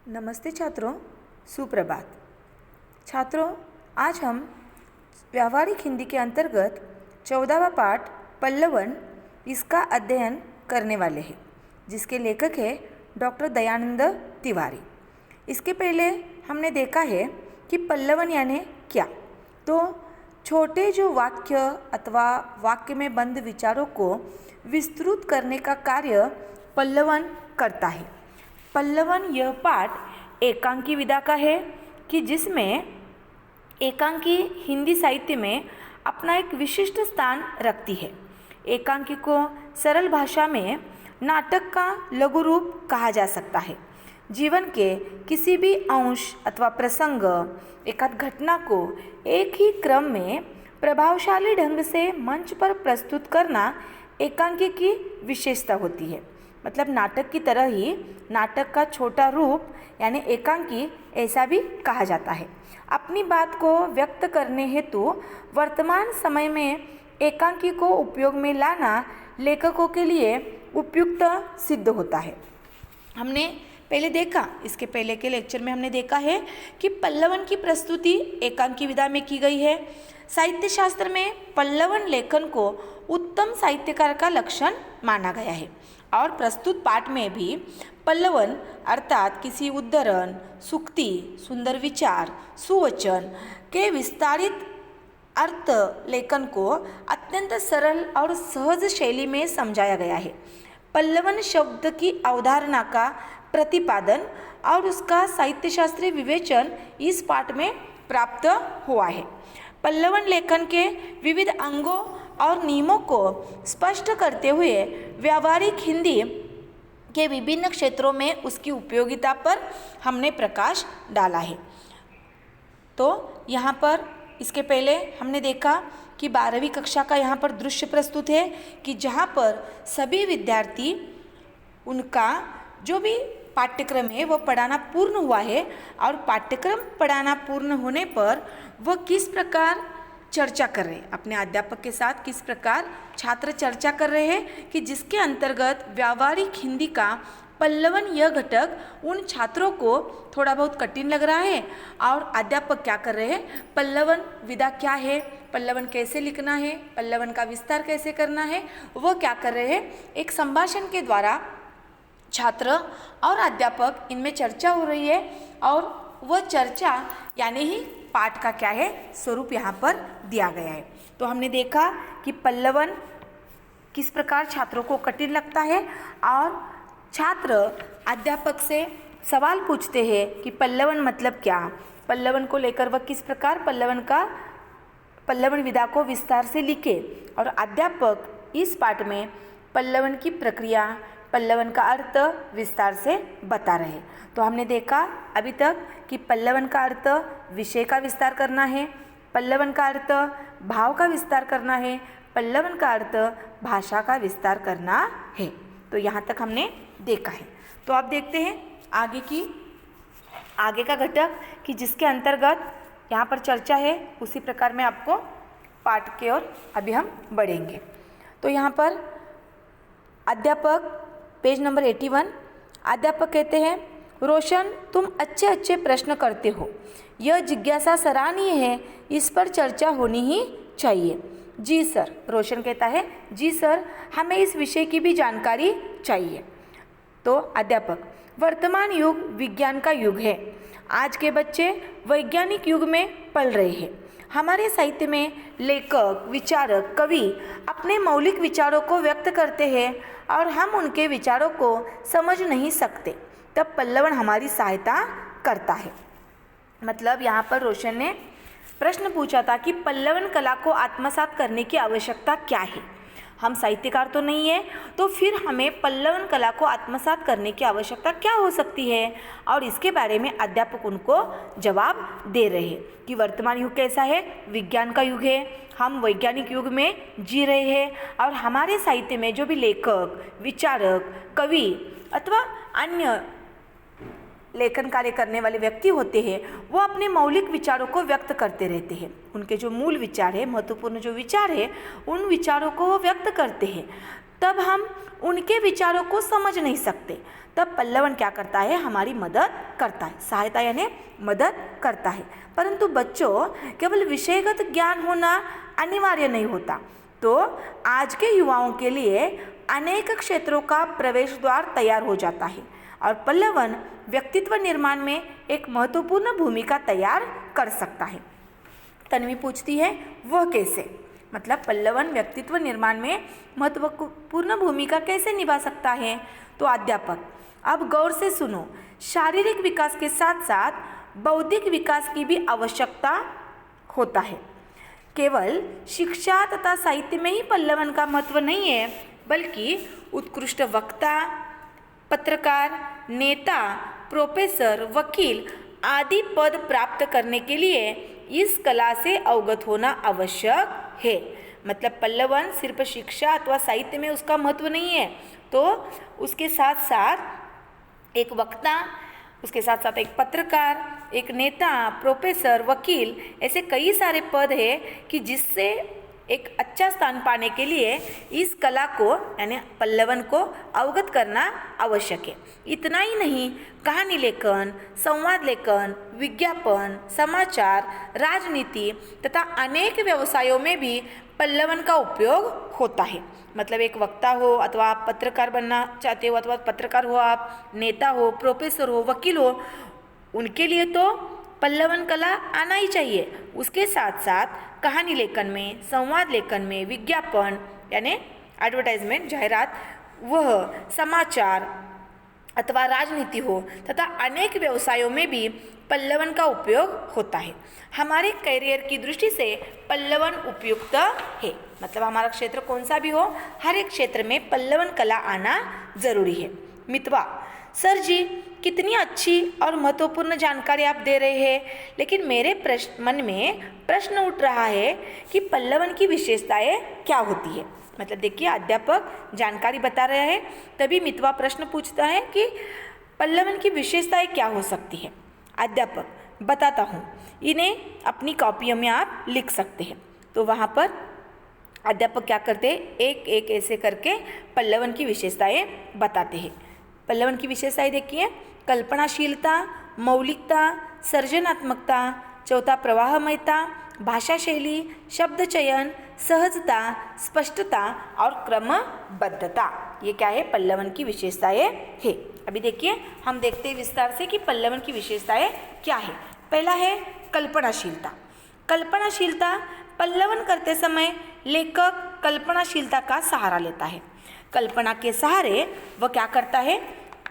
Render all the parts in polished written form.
नमस्ते छात्रों, सुप्रभात। छात्रों, आज हम व्यावहारिक हिंदी के अंतर्गत 14वां पाठ पल्लवन इसका अध्ययन करने वाले हैं, जिसके लेखक है डॉक्टर दयानंद तिवारी। इसके पहले हमने देखा है कि पल्लवन यानी क्या। तो छोटे जो वाक्य अथवा वाक्य में बंद विचारों को विस्तृत करने का कार्य पल्लवन करता है। पल्लवन यह पाठ एकांकी विधा का है कि जिसमें एकांकी हिंदी साहित्य में अपना एक विशिष्ट स्थान रखती है। एकांकी को सरल भाषा में नाटक का लघु रूप कहा जा सकता है। जीवन के किसी भी अंश अथवा प्रसंग, एकाध घटना को एक ही क्रम में प्रभावशाली ढंग से मंच पर प्रस्तुत करना एकांकी की विशेषता होती है। मतलब नाटक की तरह ही नाटक का छोटा रूप यानी एकांकी ऐसा भी कहा जाता है। अपनी बात को व्यक्त करने हेतु वर्तमान समय में एकांकी को उपयोग में लाना लेखकों के लिए उपयुक्त सिद्ध होता है। हमने पहले देखा, इसके पहले के लेक्चर में हमने देखा है कि पल्लवन की प्रस्तुति एकांकी विधा में की गई है। साहित्य शास्त्र में पल्लवन लेखन को उत्तम साहित्यकार का लक्षण माना गया है और प्रस्तुत पाठ में भी पल्लवन अर्थात किसी उद्धरण, सूक्ति, सुंदर विचार, सुवचन के विस्तारित अर्थ लेखन को अत्यंत सरल और सहज शैली में समझाया गया है। पल्लवन शब्द की अवधारणा का प्रतिपादन और उसका साहित्य शास्त्रीय विवेचन इस पाठ में प्राप्त हुआ है। पल्लवन लेखन के विविध अंगों और नियमों को स्पष्ट करते हुए व्यावहारिक हिंदी के विभिन्न क्षेत्रों में उसकी उपयोगिता पर हमने प्रकाश डाला है। तो यहाँ पर इसके पहले हमने देखा कि 12वीं कक्षा का यहाँ पर दृश्य प्रस्तुत है कि जहाँ पर सभी विद्यार्थी उनका जो भी पाठ्यक्रम है वह पढ़ाना पूर्ण हुआ है और पाठ्यक्रम पढ़ाना पूर्ण होने पर वह किस प्रकार चर्चा कर रहे हैं, अपने अध्यापक के साथ किस प्रकार छात्र चर्चा कर रहे हैं कि जिसके अंतर्गत व्यावहारिक हिंदी का पल्लवन यह घटक उन छात्रों को थोड़ा बहुत कठिन लग रहा है और अध्यापक क्या कर रहे हैं, पल्लवन विधा क्या है, पल्लवन कैसे लिखना है, पल्लवन का विस्तार कैसे करना है, वह क्या कर रहे हैं, एक संभाषण के द्वारा छात्र और अध्यापक इनमें चर्चा हो रही है और वह चर्चा यानी ही पाठ का क्या है, स्वरूप यहाँ पर दिया गया है। तो हमने देखा कि पल्लवन किस प्रकार छात्रों को कठिन लगता है और छात्र अध्यापक से सवाल पूछते हैं कि पल्लवन मतलब क्या, पल्लवन को लेकर वह किस प्रकार पल्लवन विधा को विस्तार से लिखे और अध्यापक इस पाठ में पल्लवन की प्रक्रिया, पल्लवन का अर्थ विस्तार से बता रहे। तो हमने देखा अभी तक कि पल्लवन का अर्थ विषय का विस्तार करना है, पल्लवन का अर्थ भाव का विस्तार करना है, पल्लवन का अर्थ भाषा का विस्तार करना है। तो यहाँ तक हमने देखा है। तो अब देखते हैं आगे का घटक कि जिसके अंतर्गत यहाँ पर चर्चा है, उसी प्रकार में आपको पाठ की ओर अभी हम बढ़ेंगे। तो यहाँ पर अध्यापक पेज नंबर 81, अध्यापक कहते हैं, रोशन तुम अच्छे अच्छे प्रश्न करते हो, यह जिज्ञासा सराहनीय है, इस पर चर्चा होनी ही चाहिए। जी सर, रोशन कहता है, जी सर हमें इस विषय की भी जानकारी चाहिए। तो अध्यापक, वर्तमान युग विज्ञान का युग है, आज के बच्चे वैज्ञानिक युग में पल रहे हैं। हमारे साहित्य में लेखक, विचारक, कवि अपने मौलिक विचारों को व्यक्त करते हैं और हम उनके विचारों को समझ नहीं सकते, तब पल्लवन हमारी सहायता करता है। मतलब यहाँ पर रोशन ने प्रश्न पूछा था कि पल्लवन कला को आत्मसात करने की आवश्यकता क्या है। हम साहित्यकार तो नहीं है, तो फिर हमें पल्लवन कला को आत्मसात करने की आवश्यकता क्या हो सकती है, और इसके बारे में अध्यापक उनको जवाब दे रहे हैं कि वर्तमान युग कैसा है, विज्ञान का युग है, हम वैज्ञानिक युग में जी रहे हैं और हमारे साहित्य में जो भी लेखक, विचारक, कवि अथवा अन्य लेखन कार्य करने वाले व्यक्ति होते हैं वो अपने मौलिक विचारों को व्यक्त करते रहते हैं। उनके जो मूल विचार है, महत्वपूर्ण जो विचार है, उन विचारों को वो व्यक्त करते हैं। तब हम उनके विचारों को समझ नहीं सकते। तब पल्लवन क्या करता है, हमारी मदद करता है, सहायता यानी मदद करता है। परंतु बच्चों, केवल विषयगत ज्ञान होना अनिवार्य नहीं होता। तो आज के युवाओं के लिए अनेक क्षेत्रों का प्रवेश द्वार तैयार हो जाता है और पल्लवन व्यक्तित्व निर्माण में एक महत्वपूर्ण भूमिका तैयार कर सकता है। तन्वी पूछती है वह कैसे, मतलब पल्लवन व्यक्तित्व निर्माण में महत्वपूर्ण भूमिका कैसे निभा सकता है। तो अध्यापक, अब गौर से सुनो, शारीरिक विकास के साथ साथ बौद्धिक विकास की भी आवश्यकता होता है। केवल शिक्षा तथा साहित्य में ही पल्लवन का महत्व नहीं है, बल्कि उत्कृष्ट वक्ता, पत्रकार, नेता, प्रोफेसर, वकील आदि पद प्राप्त करने के लिए इस कला से अवगत होना आवश्यक है। मतलब पल्लवन सिर्फ शिक्षा अथवा साहित्य में उसका महत्व नहीं है, तो उसके साथ साथ एक वक्ता, उसके साथ साथ एक पत्रकार, एक नेता, प्रोफेसर, वकील, ऐसे कई सारे पद हैं कि जिससे एक अच्छा स्थान पाने के लिए इस कला को यानी पल्लवन को अवगत करना आवश्यक है। इतना ही नहीं, कहानी लेखन, संवाद लेखन, विज्ञापन, समाचार, राजनीति तथा अनेक व्यवसायों में भी पल्लवन का उपयोग होता है। मतलब एक वक्ता हो अथवा आप पत्रकार बनना चाहते हो अथवा पत्रकार हो, आप नेता हो, प्रोफेसर हो, वकील हो, उनके लिए तो पल्लवन कला आना ही चाहिए। उसके साथ साथ कहानी लेखन में, संवाद लेखन में, विज्ञापन यानी एडवर्टाइजमेंट, जाहिरात, वह समाचार अथवा राजनीति हो तथा अनेक व्यवसायों में भी पल्लवन का उपयोग होता है। हमारे करियर की दृष्टि से पल्लवन उपयुक्त है। मतलब हमारा क्षेत्र कौन सा भी हो, हर एक क्षेत्र में पल्लवन कला आना जरूरी है। मितवा, सर जी कितनी अच्छी और महत्वपूर्ण जानकारी आप दे रहे हैं, लेकिन मेरे मन में प्रश्न उठ रहा है कि पल्लवन की विशेषताएं क्या होती है। मतलब देखिए, अध्यापक जानकारी बता रहे हैं, तभी मितवा प्रश्न पूछता है कि पल्लवन की विशेषताएं क्या हो सकती है। अध्यापक, बताता हूँ, इन्हें अपनी कॉपियों में आप लिख सकते हैं। तो वहाँ पर अध्यापक क्या करते हैं, एक एक ऐसे करके पल्लवन की विशेषताएं बताते हैं। पल्लवन की विशेषताएं देखिए, कल्पनाशीलता, मौलिकता, सृजनात्मकता, चौथा प्रवाहमयता, भाषा शैली, शब्द चयन, सहजता, स्पष्टता और क्रमबद्धता। ये क्या है, पल्लवन की विशेषताएं है। अभी देखिए, हम देखते हैं विस्तार से कि पल्लवन की विशेषताएं क्या है। पहला है कल्पनाशीलता। कल्पनाशीलता, पल्लवन करते समय लेखक कल्पनाशीलता का सहारा लेता है। कल्पना के सहारे वह क्या करता है,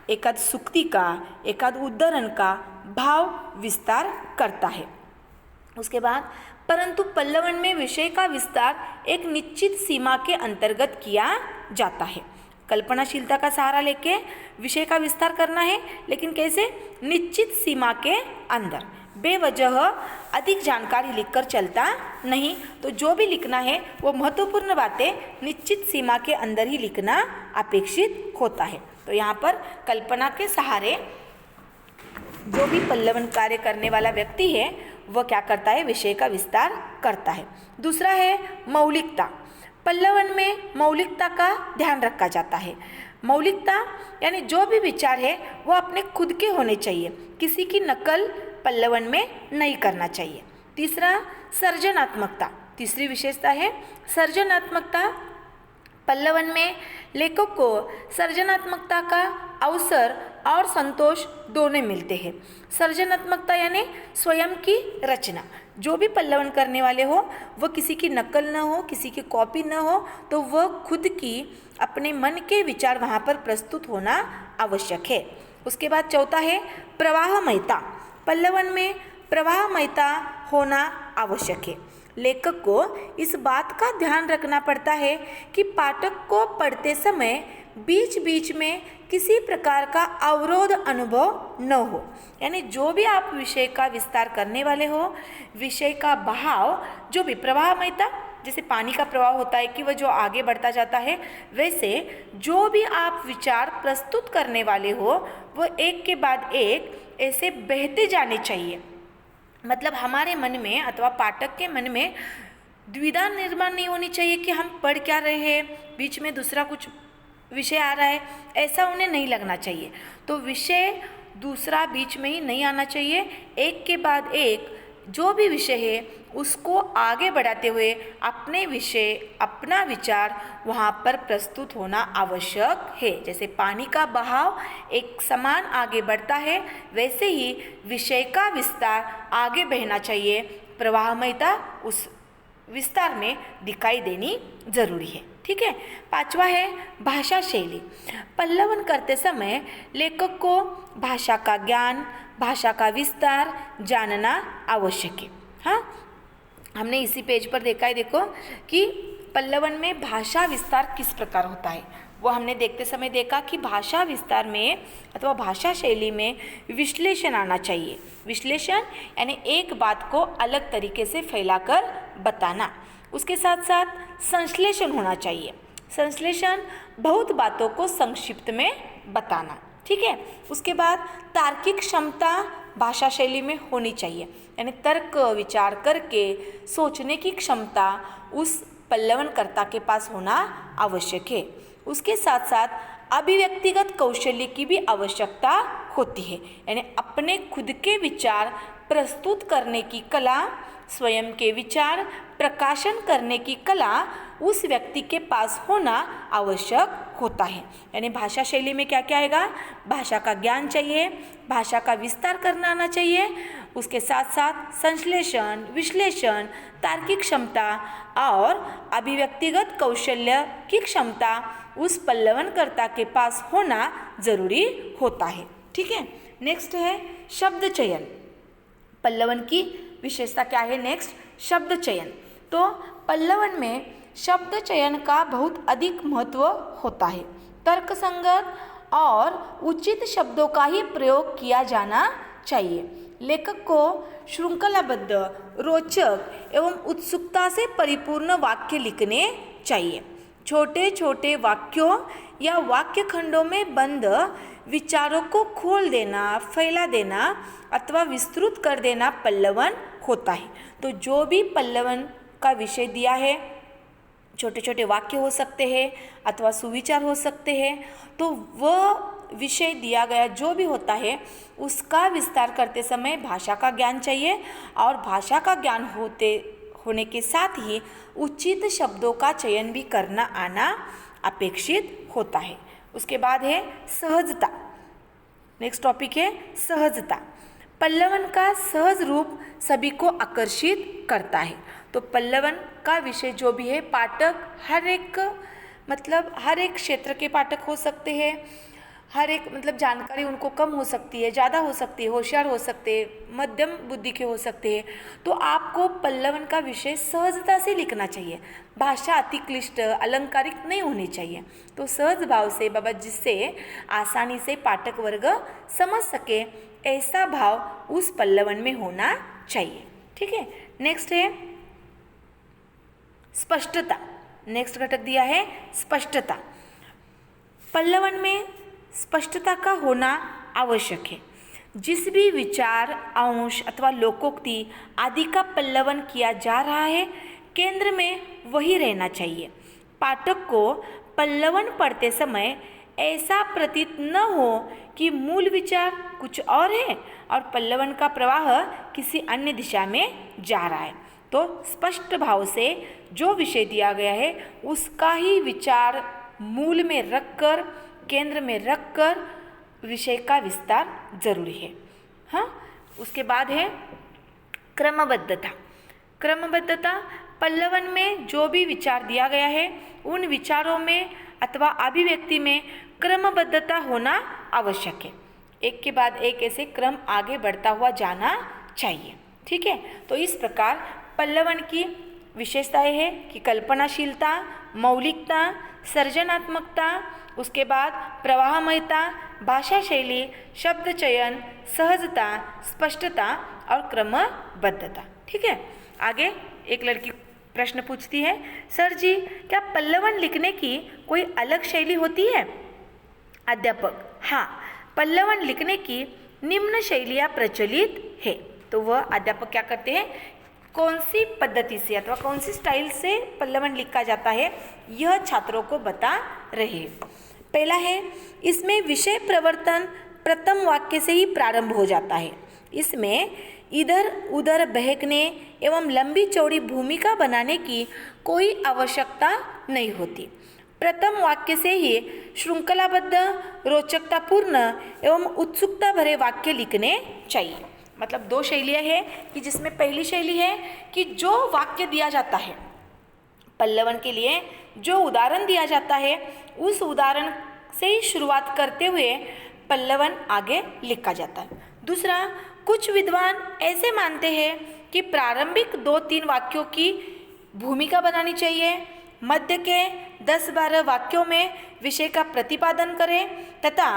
एकाध सूक्ति का, एकाध उद्धरण का भाव विस्तार करता है। उसके बाद परंतु पल्लवन में विषय का विस्तार एक निश्चित सीमा के अंतर्गत किया जाता है। कल्पनाशीलता का सहारा लेके विषय का विस्तार करना है, लेकिन कैसे, निश्चित सीमा के अंदर। बेवजह अधिक जानकारी लिखकर चलता नहीं, तो जो भी लिखना है वो महत्वपूर्ण बातें निश्चित सीमा के अंदर ही लिखना अपेक्षित होता है। तो यहाँ पर कल्पना के सहारे जो भी पल्लवन कार्य करने वाला व्यक्ति है वह क्या करता है, विषय का विस्तार करता है। दूसरा है मौलिकता। पल्लवन में मौलिकता का ध्यान रखा जाता है। मौलिकता यानी जो भी विचार है वो अपने खुद के होने चाहिए, किसी की नकल पल्लवन में नहीं करना चाहिए। तीसरा सृजनात्मकता, तीसरी विशेषता है सृजनात्मकता। पल्लवन में लेखक को सृजनात्मकता का अवसर और संतोष दोनों मिलते हैं। सृजनात्मकता यानी स्वयं की रचना। जो भी पल्लवन करने वाले हो वह किसी की नकल न हो, किसी की कॉपी न हो, तो वह खुद की अपने मन के विचार वहाँ पर प्रस्तुत होना आवश्यक है। उसके बाद चौथा है प्रवाहमयता। पल्लवन में प्रवाहमयता होना आवश्यक है। लेखक को इस बात का ध्यान रखना पड़ता है कि पाठक को पढ़ते समय बीच बीच में किसी प्रकार का अवरोध अनुभव न हो। यानी जो भी आप विषय का विस्तार करने वाले हो, विषय का बहाव, जो भी प्रवाहमयता, जैसे पानी का प्रवाह होता है कि वह जो आगे बढ़ता जाता है, वैसे जो भी आप विचार प्रस्तुत करने वाले हो वह एक के बाद एक ऐसे बहते जाने चाहिए। मतलब हमारे मन में अथवा पाठक के मन में द्विधा निर्माण नहीं होनी चाहिए कि हम पढ़ क्या रहे हैं, बीच में दूसरा कुछ विषय आ रहा है, ऐसा उन्हें नहीं लगना चाहिए। तो विषय दूसरा बीच में ही नहीं आना चाहिए, एक के बाद एक जो भी विषय है उसको आगे बढ़ाते हुए अपने विषय, अपना विचार वहाँ पर प्रस्तुत होना आवश्यक है। जैसे पानी का बहाव एक समान आगे बढ़ता है, वैसे ही विषय का विस्तार आगे बहना चाहिए, प्रवाहमयता उस विस्तार में दिखाई देनी जरूरी है। ठीक है। पांचवा है भाषा शैली। पल्लवन करते समय लेखक को भाषा का ज्ञान, भाषा का विस्तार जानना आवश्यक है। हाँ, हमने इसी पेज पर देखा है, देखो कि पल्लवन में भाषा विस्तार किस प्रकार होता है, वो हमने देखते समय देखा कि भाषा विस्तार में अथवा भाषा शैली में विश्लेषण आना चाहिए। विश्लेषण यानी एक बात को अलग तरीके से फैलाकर बताना। उसके साथ साथ संश्लेषण होना चाहिए। संश्लेषण बहुत बातों को संक्षिप्त में बताना। ठीक है। उसके बाद तार्किक क्षमता भाषा शैली में होनी चाहिए, यानी तर्क विचार करके सोचने की क्षमता उस पल्लवनकर्ता के पास होना आवश्यक है। उसके साथ साथ अभिव्यक्तिगत कौशल्य की भी आवश्यकता होती है, यानी अपने खुद के विचार प्रस्तुत करने की कला, स्वयं के विचार प्रकाशन करने की कला उस व्यक्ति के पास होना आवश्यक होता है। यानी भाषा शैली में क्या क्या आएगा, भाषा का ज्ञान चाहिए, भाषा का विस्तार करना आना चाहिए, उसके साथ साथ संश्लेषण, विश्लेषण, तार्किक क्षमता और अभिव्यक्तिगत कौशल्य की क्षमता उस पल्लवनकर्ता के पास होना जरूरी होता है। ठीक है। नेक्स्ट है शब्द चयन। पल्लवन की विशेषता क्या है? नेक्स्ट शब्द चयन। तो पल्लवन में शब्द चयन का बहुत अधिक महत्व होता है। तर्कसंगत और उचित शब्दों का ही प्रयोग किया जाना चाहिए। लेखक को श्रृंखलाबद्ध, रोचक एवं उत्सुकता से परिपूर्ण वाक्य लिखने चाहिए। छोटे छोटे वाक्यों या वाक्य खंडों में बंद विचारों को खोल देना, फैला देना अथवा विस्तृत कर देना पल्लवन होता है। तो जो भी पल्लवन का विषय दिया है, छोटे छोटे वाक्य हो सकते हैं अथवा सुविचार हो सकते हैं, तो वह विषय दिया गया जो भी होता है उसका विस्तार करते समय भाषा का ज्ञान चाहिए और भाषा का ज्ञान होने के साथ ही उचित शब्दों का चयन भी करना आना अपेक्षित होता है। उसके बाद है सहजता। नेक्स्ट टॉपिक है सहजता। पल्लवन का सहज रूप सभी को आकर्षित करता है। तो पल्लवन का विषय जो भी है, पाठक हर एक क्षेत्र के पाठक हो सकते हैं, हर एक जानकारी उनको कम हो सकती है, ज़्यादा हो सकती है, होशियार हो सकते हैं, मध्यम बुद्धि के हो सकते हैं। तो आपको पल्लवन का विषय सहजता से लिखना चाहिए। भाषा अति क्लिष्ट, अलंकारिक नहीं होनी चाहिए। तो सहज भाव से बाबा, जिससे आसानी से पाठक वर्ग समझ सके, ऐसा भाव उस पल्लवन में होना चाहिए। ठीक है। नेक्स्ट है स्पष्टता। नेक्स्ट घटक दिया है स्पष्टता। पल्लवन में स्पष्टता का होना आवश्यक है। जिस भी विचार, अंश अथवा लोकोक्ति आदि का पल्लवन किया जा रहा है, केंद्र में वही रहना चाहिए। पाठक को पल्लवन पढ़ते समय ऐसा प्रतीत न हो कि मूल विचार कुछ और है और पल्लवन का प्रवाह किसी अन्य दिशा में जा रहा है। तो स्पष्ट भाव से जो विषय दिया गया है उसका ही विचार मूल में रखकर, केंद्र में रखकर विषय का विस्तार जरूरी है। हाँ, उसके बाद है क्रमबद्धता। क्रमबद्धता, पल्लवन में जो भी विचार दिया गया है उन विचारों में अथवा अभिव्यक्ति में क्रमबद्धता होना आवश्यक है। एक के बाद एक ऐसे क्रम आगे बढ़ता हुआ जाना चाहिए। ठीक है। तो इस प्रकार पल्लवन की विशेषताएं है कि कल्पनाशीलता, मौलिकता, सृजनात्मकता, उसके बाद प्रवाहमयता, भाषा शैली, शब्द चयन, सहजता, स्पष्टता और क्रमबद्धता। ठीक है। आगे एक लड़की प्रश्न पूछती है, सर जी क्या पल्लवन लिखने की कोई अलग शैली होती है? अध्यापक, हाँ, पल्लवन लिखने की निम्न शैलियाँ प्रचलित है। तो वह अध्यापक क्या करते हैं, कौन सी पद्धति से अथवा कौन सी स्टाइल से पल्लवन लिखा जाता है, यह छात्रों को बता रहे हैं। पहला है, इसमें विषय प्रवर्तन प्रथम वाक्य से ही प्रारंभ हो जाता है। इसमें इधर उधर बहकने एवं लंबी चौड़ी भूमिका बनाने की कोई आवश्यकता नहीं होती। प्रथम वाक्य से ही श्रृंखलाबद्ध, रोचकतापूर्ण एवं उत्सुकता भरे वाक्य लिखने चाहिए। मतलब दो शैलियाँ हैं कि जिसमें पहली शैली है कि जो वाक्य दिया जाता है पल्लवन के लिए, जो उदाहरण दिया जाता है, उस उदाहरण से ही शुरुआत करते हुए पल्लवन आगे लिखा जाता है। दूसरा, कुछ विद्वान ऐसे मानते हैं कि प्रारंभिक 2-3 वाक्यों की भूमिका बनानी चाहिए, मध्य के 10-12 वाक्यों में विषय का प्रतिपादन करें तथा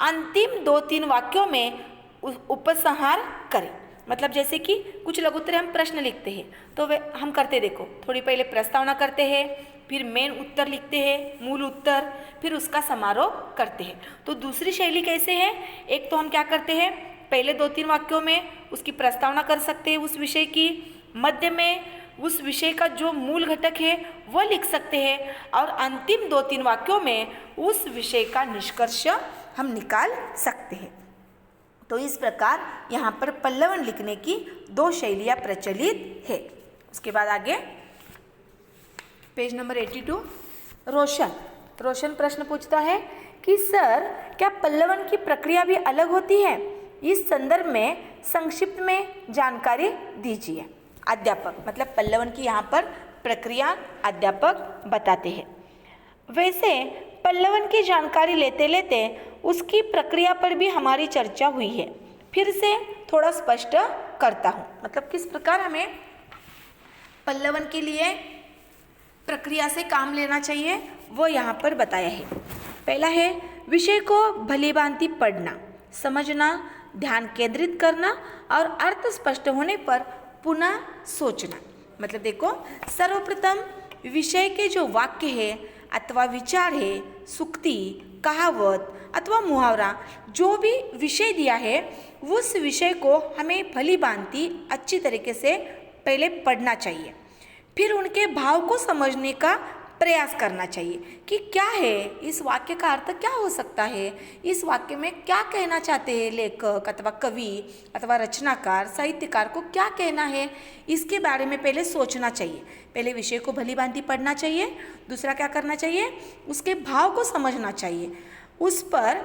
अंतिम 2-3 वाक्यों में उपसंहार करें। मतलब जैसे कि कुछ लघुत्तरे हम प्रश्न लिखते हैं तो वे हम करते, देखो थोड़ी पहले प्रस्तावना करते हैं, फिर मेन उत्तर लिखते हैं, मूल उत्तर, फिर उसका समारोह करते हैं। तो दूसरी शैली कैसे है, एक तो हम क्या करते हैं, पहले 2-3 वाक्यों में उसकी प्रस्तावना कर सकते हैं उस विषय की, मध्य में उस विषय का जो मूल घटक है वह लिख सकते हैं और अंतिम 2-3 वाक्यों में उस विषय का निष्कर्ष हम निकाल सकते हैं। तो इस प्रकार यहाँ पर पल्लवन लिखने की 2 शैलियाँ प्रचलित है। उसके बाद आगे पेज नंबर 82, रोशन प्रश्न पूछता है कि सर क्या पल्लवन की प्रक्रिया भी अलग होती है? इस संदर्भ में संक्षिप्त में जानकारी दीजिए। अध्यापक, मतलब पल्लवन की यहाँ पर प्रक्रिया अध्यापक बताते हैं। वैसे पल्लवन की जानकारी लेते लेते उसकी प्रक्रिया पर भी हमारी चर्चा हुई है, फिर से थोड़ा स्पष्ट करता हूँ। मतलब किस प्रकार हमें पल्लवन के लिए प्रक्रिया से काम लेना चाहिए वो यहाँ पर बताया है। पहला है, विषय को भलीभांति पढ़ना, समझना, ध्यान केंद्रित करना और अर्थ स्पष्ट होने पर पुनः सोचना। मतलब देखो, सर्वप्रथम विषय के जो वाक्य है अथवा विचार है, सूक्ति, कहावत अथवा मुहावरा, जो भी विषय दिया है उस विषय को हमें भलीभांति अच्छी तरीके से पहले पढ़ना चाहिए। फिर उनके भाव को समझने का प्रयास करना चाहिए कि क्या है, इस वाक्य का अर्थ क्या हो सकता है, इस वाक्य में क्या कहना चाहते हैं लेखक अथवा कवि अथवा रचनाकार, साहित्यकार को क्या कहना है, इसके बारे में पहले सोचना चाहिए। पहले विषय को भलीभांति पढ़ना चाहिए। दूसरा क्या करना चाहिए, उसके भाव को समझना चाहिए, उस पर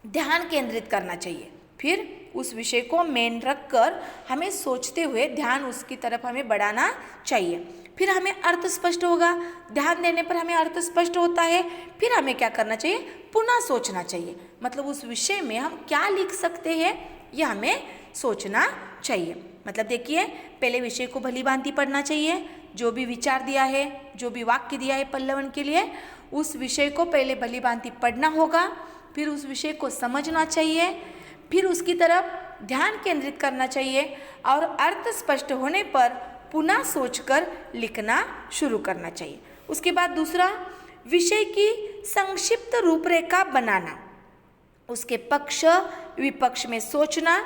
ध्यान केंद्रित करना चाहिए। फिर उस विषय को मेन रख कर हमें सोचते हुए ध्यान उसकी तरफ हमें बढ़ाना चाहिए। फिर हमें अर्थ स्पष्ट होगा, ध्यान देने पर हमें अर्थ स्पष्ट होता है। फिर हमें क्या करना चाहिए, पुनः सोचना चाहिए। मतलब उस विषय में हम क्या लिख सकते हैं यह हमें सोचना चाहिए। मतलब देखिए, पहले विषय को भलीभांति पढ़ना चाहिए, जो भी विचार दिया है, जो भी वाक्य दिया है पल्लवन के लिए, उस विषय को पहले भलीभांति पढ़ना होगा। फिर उस विषय को समझना चाहिए, फिर उसकी तरफ ध्यान केंद्रित करना चाहिए और अर्थ स्पष्ट होने पर पुनः सोचकर लिखना शुरू करना चाहिए। उसके बाद दूसरा, विषय की संक्षिप्त रूपरेखा बनाना, उसके पक्ष विपक्ष में सोचना,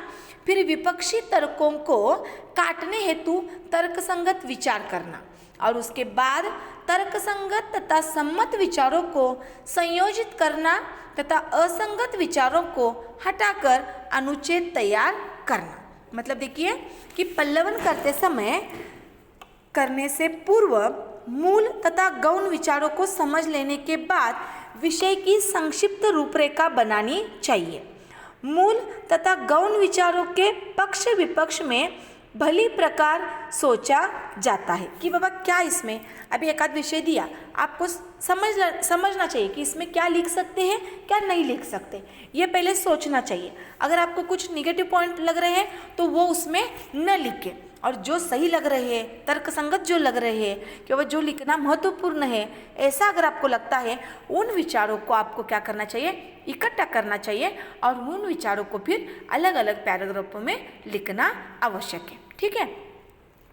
फिर विपक्षी तर्कों को काटने हेतु तर्कसंगत विचार करना और उसके बाद तर्कसंगत तथा सम्मत विचारों को संयोजित करना तथा असंगत विचारों को हटाकर अनुच्छेद तैयार करना। मतलब देखिए कि पल्लवन करने से पूर्व मूल तथा गौण विचारों को समझ लेने के बाद विषय की संक्षिप्त रूपरेखा बनानी चाहिए। मूल तथा गौण विचारों के पक्ष विपक्ष में भली प्रकार सोचा जाता है कि बाबा क्या इसमें, अभी एक आध विषय दिया, आपको समझना चाहिए कि इसमें क्या लिख सकते हैं, क्या नहीं लिख सकते, ये पहले सोचना चाहिए। अगर आपको कुछ निगेटिव पॉइंट लग रहे हैं तो वो उसमें न लिखें, और जो सही लग रहे हैं, तर्कसंगत जो लग रहे हैं कि वह जो लिखना महत्वपूर्ण है, ऐसा अगर आपको लगता है, उन विचारों को आपको क्या करना चाहिए, इकट्ठा करना चाहिए और उन विचारों को फिर अलग अलग पैराग्राफों में लिखना आवश्यक है। ठीक है।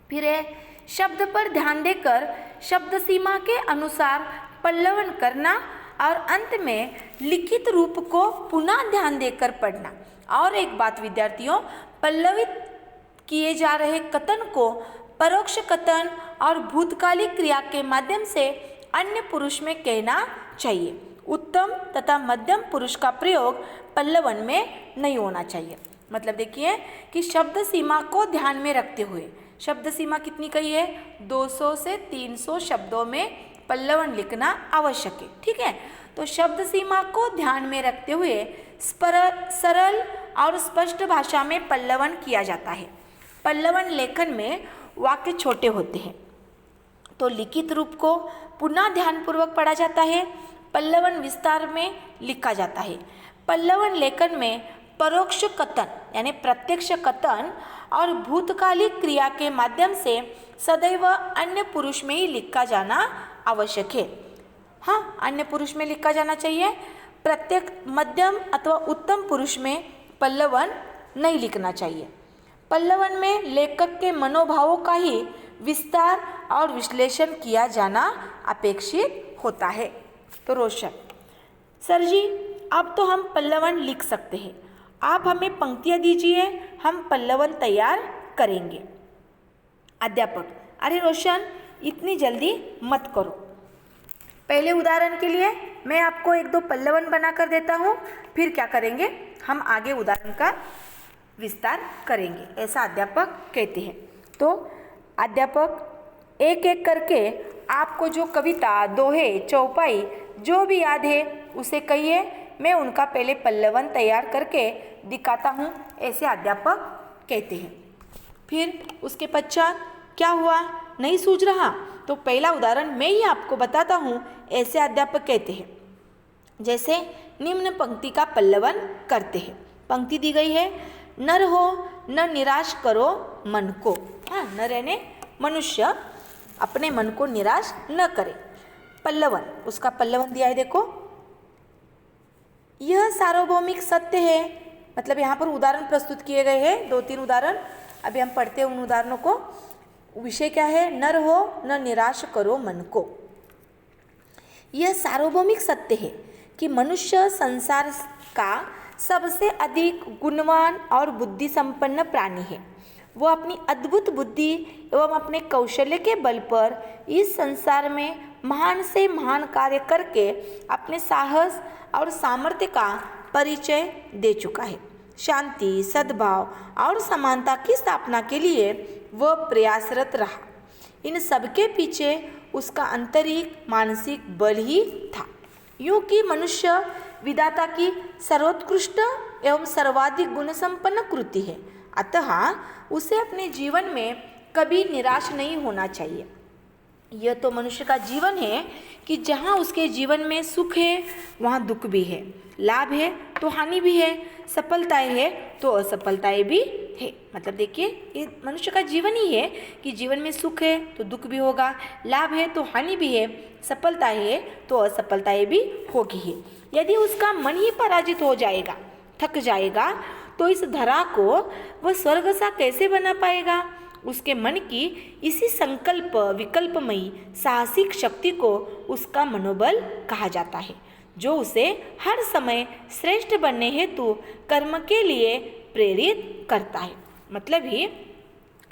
फिर है, शब्द पर ध्यान देकर शब्द सीमा के अनुसार पल्लवन करना और अंत में लिखित रूप को पुनः ध्यान देकर पढ़ना। और एक बात विद्यार्थियों, पल्लवित किए जा रहे कथन को परोक्ष कथन और भूतकालिक क्रिया के माध्यम से अन्य पुरुष में कहना चाहिए। उत्तम तथा मध्यम पुरुष का प्रयोग पल्लवन में नहीं होना चाहिए। मतलब देखिए कि शब्द सीमा को ध्यान में रखते हुए, शब्द सीमा कितनी कही है, 200 से 300 शब्दों में पल्लवन लिखना आवश्यक है। ठीक है, तो शब्द सीमा को ध्यान में रखते हुए सरल और स्पष्ट भाषा में पल्लवन किया जाता है। पल्लवन लेखन में वाक्य छोटे होते हैं तो लिखित रूप को पुनः ध्यानपूर्वक पढ़ा जाता है। पल्लवन विस्तार में लिखा जाता है। पल्लवन लेखन में परोक्ष कथन यानी प्रत्यक्ष कथन और भूतकालिक क्रिया के माध्यम से सदैव अन्य पुरुष में ही लिखा जाना आवश्यक है। हाँ, अन्य पुरुष में लिखा जाना चाहिए। प्रत्येक मध्यम अथवा उत्तम पुरुष में पल्लवन नहीं लिखना चाहिए। पल्लवन में लेखक के मनोभावों का ही विस्तार और विश्लेषण किया जाना अपेक्षित होता है। तो रोशन, सर जी अब तो हम पल्लवन लिख सकते हैं, आप हमें पंक्तियाँ दीजिए, हम पल्लवन तैयार करेंगे। अध्यापक, अरे रोशन इतनी जल्दी मत करो, पहले उदाहरण के लिए मैं आपको एक दो पल्लवन बना कर देता हूँ, फिर क्या करेंगे, हम आगे उदाहरण का विस्तार करेंगे, ऐसा अध्यापक कहते हैं। तो अध्यापक एक एक करके आपको जो कविता, दोहे, चौपाई जो भी याद है उसे कहिए, मैं उनका पहले पल्लवन तैयार करके दिखाता हूँ, ऐसे अध्यापक कहते हैं। फिर उसके पश्चात क्या हुआ, नहीं सूझ रहा तो पहला उदाहरण मैं ही आपको बताता हूँ, ऐसे अध्यापक कहते हैं। जैसे निम्न पंक्ति का पल्लवन करते हैं। पंक्ति दी गई है, नर हो न निराश करो मन को। हाँ, नर यानी मनुष्य अपने मन को निराश न करे। पल्लवन, उसका पल्लवन दिया है देखो, यह सार्वभौमिक सत्य है। मतलब यहाँ पर उदाहरण प्रस्तुत किए गए हैं, 2-3 उदाहरण, अभी हम पढ़ते हैं उन उदाहरणों को। विषय क्या है, नर हो न निराश करो मन को। यह सार्वभौमिक सत्य है कि मनुष्य संसार का सबसे अधिक गुणवान और बुद्धि संपन्न प्राणी है। वह अपनी अद्भुत बुद्धि एवं अपने कौशल्य के बल पर इस संसार में महान से महान कार्य करके अपने साहस और सामर्थ्य का परिचय दे चुका है। शांति, सद्भाव और समानता की स्थापना के लिए वह प्रयासरत रहा। इन सबके पीछे उसका आंतरिक मानसिक बल ही था। यूँ कि मनुष्य विधाता की सर्वोत्कृष्ट एवं सर्वाधिक गुण संपन्न कृति है, अतः उसे अपने जीवन में कभी निराश नहीं होना चाहिए। यह तो मनुष्य का जीवन है कि जहाँ उसके जीवन में सुख है वहाँ दुख भी है, लाभ है तो हानि भी है, सफलताएं है तो असफलताएं भी है। मतलब देखिए ये मनुष्य का जीवन ही है कि जीवन में सुख है तो दुख भी होगा, लाभ है तो हानि भी है, सफलताएं है तो असफलताएं भी होगी ही। यदि उसका मन ही पराजित हो जाएगा, थक जाएगा, तो इस धरा को वह स्वर्ग सा कैसे बना पाएगा। उसके मन की इसी संकल्प विकल्पमयी साहसिक शक्ति को उसका मनोबल कहा जाता है, जो उसे हर समय श्रेष्ठ बनने हेतु कर्म के लिए प्रेरित करता है। मतलब ही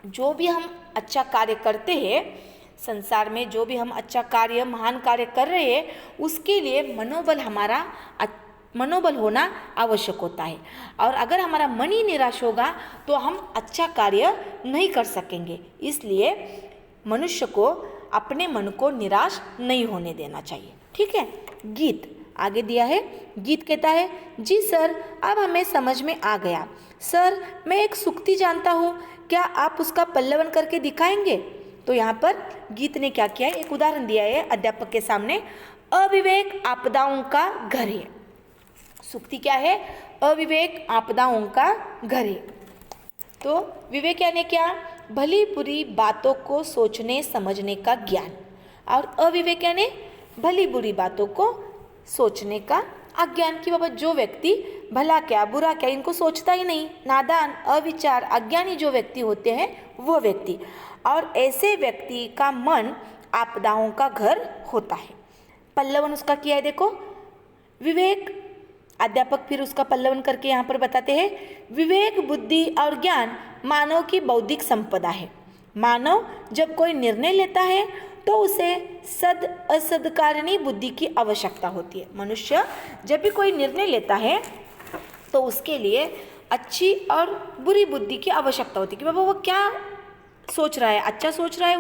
जो भी हम अच्छा कार्य करते हैं संसार में, जो भी हम अच्छा कार्य, महान कार्य कर रहे हैं, उसके लिए मनोबल होना आवश्यक होता है। और अगर हमारा मन ही निराश होगा तो हम अच्छा कार्य नहीं कर सकेंगे। इसलिए मनुष्य को अपने मन को निराश नहीं होने देना चाहिए। ठीक है। गीत आगे दिया है। गीत कहता है, जी सर अब हमें समझ में आ गया। सर मैं एक सूक्ति जानता हूँ, क्या आप उसका पल्लवन करके दिखाएंगे। तो यहाँ पर गीत ने क्या किया है, एक उदाहरण दिया है अध्यापक के सामने। अविवेक आपदाओं का घर है। सूक्ति क्या है, अविवेक आपदाओं का घर है। तो विवेक यानी क्या, भली बुरी बातों को सोचने समझने का ज्ञान, और अविवेक यानी भली बुरी बातों को सोचने का अज्ञान। कि बाबा जो व्यक्ति भला क्या बुरा क्या इनको सोचता ही नहीं, नादान, अविचार, अज्ञानी जो व्यक्ति होते हैं वो व्यक्ति, और ऐसे व्यक्ति का मन आपदाओं का घर होता है। पल्लवन उसका किया है देखो, विवेक। अध्यापक फिर उसका पल्लवन करके यहाँ पर बताते हैं, विवेक बुद्धि और ज्ञान मानव की बौद्धिक संपदा है। मानव जब कोई निर्णय लेता है तो उसे सद असदकारिणी बुद्धि की आवश्यकता होती है। मनुष्य जब भी कोई निर्णय लेता है तो उसके लिए अच्छी और बुरी बुद्धि की आवश्यकता होती है कि बाबा वो क्या सोच रहा है, अच्छा सोच रहा है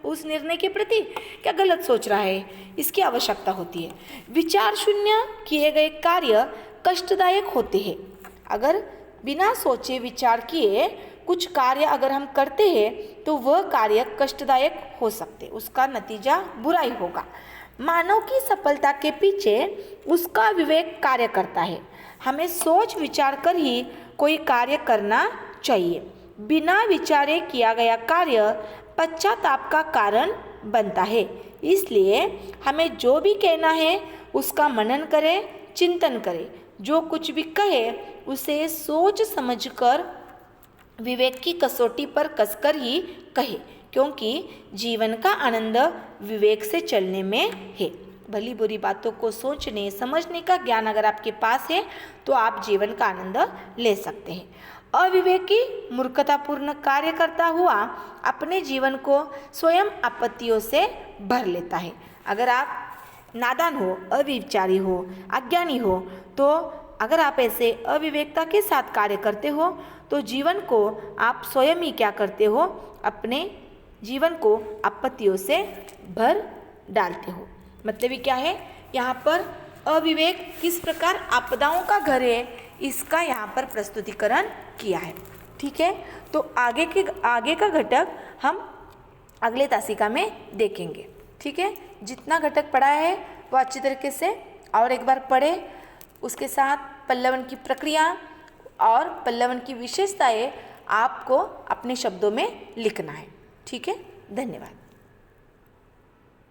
उस निर्णय के प्रति, क्या गलत सोच रहा है, इसकी आवश्यकता होती है। विचार शून्य किए गए कार्य कष्टदायक होते हैं। अगर बिना सोचे विचार किए कुछ कार्य अगर हम करते हैं तो वह कार्य कष्टदायक हो सकते, उसका नतीजा बुरा ही होगा। मानव की सफलता के पीछे उसका विवेक कार्य करता है। हमें सोच विचार कर ही कोई कार्य करना चाहिए। बिना विचारे किया गया कार्य पश्चाताप का कारण बनता है। इसलिए हमें जो भी कहना है उसका मनन करें, चिंतन करें। जो कुछ भी कहे उसे सोच समझकर विवेक की कसौटी पर कसकर ही कहे, क्योंकि जीवन का आनंद विवेक से चलने में है। भली बुरी बातों को सोचने समझने का ज्ञान अगर आपके पास है तो आप जीवन का आनंद ले सकते हैं। अविवेकी मूर्खतापूर्ण कार्य करता हुआ अपने जीवन को स्वयं आपत्तियों से भर लेता है। अगर आप नादान हो, अविचारी हो, अज्ञानी हो, तो अगर आप ऐसे अविवेकता के साथ कार्य करते हो तो जीवन को आप स्वयं ही क्या करते हो, अपने जीवन को आपत्तियों से भर डालते हो। मतलब ये क्या है, यहाँ पर अविवेक किस प्रकार आपदाओं का घर है, इसका यहाँ पर प्रस्तुतिकरण किया है। ठीक है, तो आगे का घटक हम अगले तासिका में देखेंगे। ठीक है, जितना घटक पढ़ा है वो अच्छी तरीके से और एक बार पढ़े, उसके साथ पल्लवन की प्रक्रिया और पल्लवन की विशेषताएं आपको अपने शब्दों में लिखना है। ठीक है, धन्यवाद।